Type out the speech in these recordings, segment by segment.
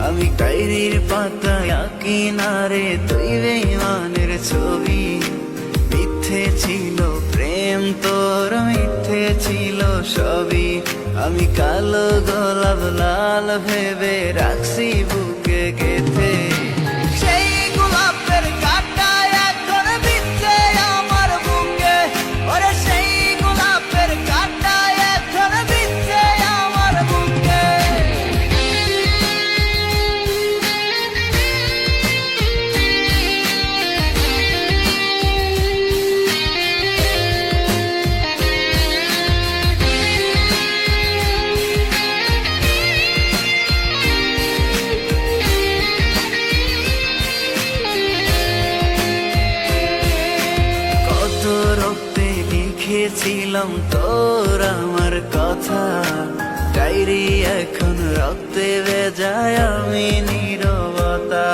আমি ডায়েরির পাতায় আঁকি না রে তুই বেঈমানের ছবি। মিথ্যে ছিল প্রেম তোর, মিথ্যে ছিল সবই। আমি কালো গোলাপ লাল ভেবে রাখছি বুকে গেথে। সেই গোলাপের কাঁটা এখন বিচ্ছে আমার বুকে, ওরে সেই গোলাপের কাঁটা এখন বিচ্ছে আমার বুকে। রক্তে লিখেছিলাম তোর আমার কথা, ডায়েরি এখন রক্তে ভেজায় আমি নীরবতা।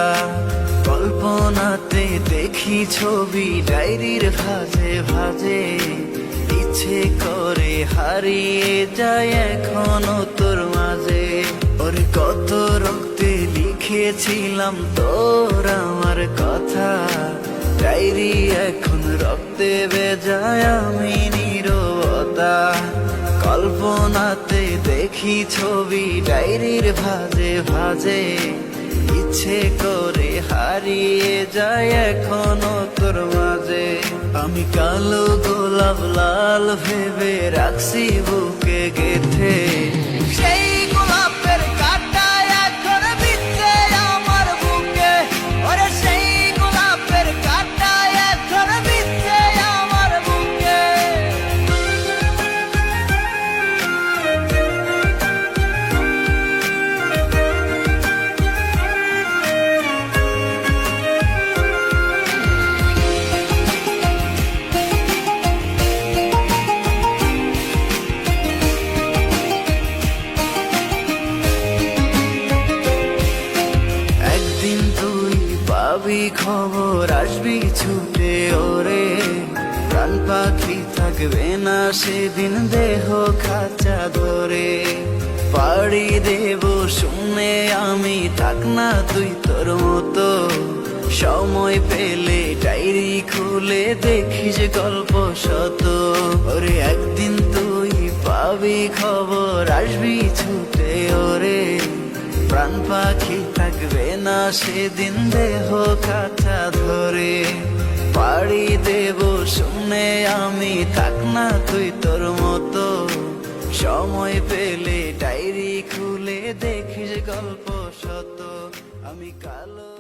কল্পনাতে দেখি ছবি ডায়েরির ভাঁজে ভাঁজে, ইচ্ছে করে হারিয়ে যায় এখনো তোর মাঝে। ওরে কত রক্তে লিখেছিলাম তোর আমার কথা, ডায়েরি এখন রক্তে ভেজায় আমি নীরবতা। কল্পনাতে দেখি ছবি ডায়েরির ভাঁজে ভাঁজে, ইচ্ছে করে হারিয়ে যায় এখনো তোর মাঝে। আমি কালো গোলাপ লাল ভেবে রাখছি বুকে গেথে। সেই গোলাপের কাঁটা এখন বিচ্ছে আমার বুকে, ওরে সেই গোলাপের কাঁটা এখন বিচ্ছে আমার বুকে। একদিন তুই পাবি খবর, আসবি ছুটে ওরে। প্রাণ পাখি থাকবে না সেদিন দেহ খাঁচা ধরে। পাড়ি দেব শুনে আমি, থাক না তুই তোর মতো। সময় পেলে ডায়েরি খুলে দেখিস গল্প শত। ওরে একদিন তুই পাবি খবর, আসবি ছুটে ওরে। প্রাণ পাখি থাকবে না সেদিন দেহ খাঁচা ধরে। পাড়ি দেব শুনে আমি, থাক না তুই তোর মতো। সময় পেলে ডায়েরি খুলে দেখিস গল্প শত। আমি কালো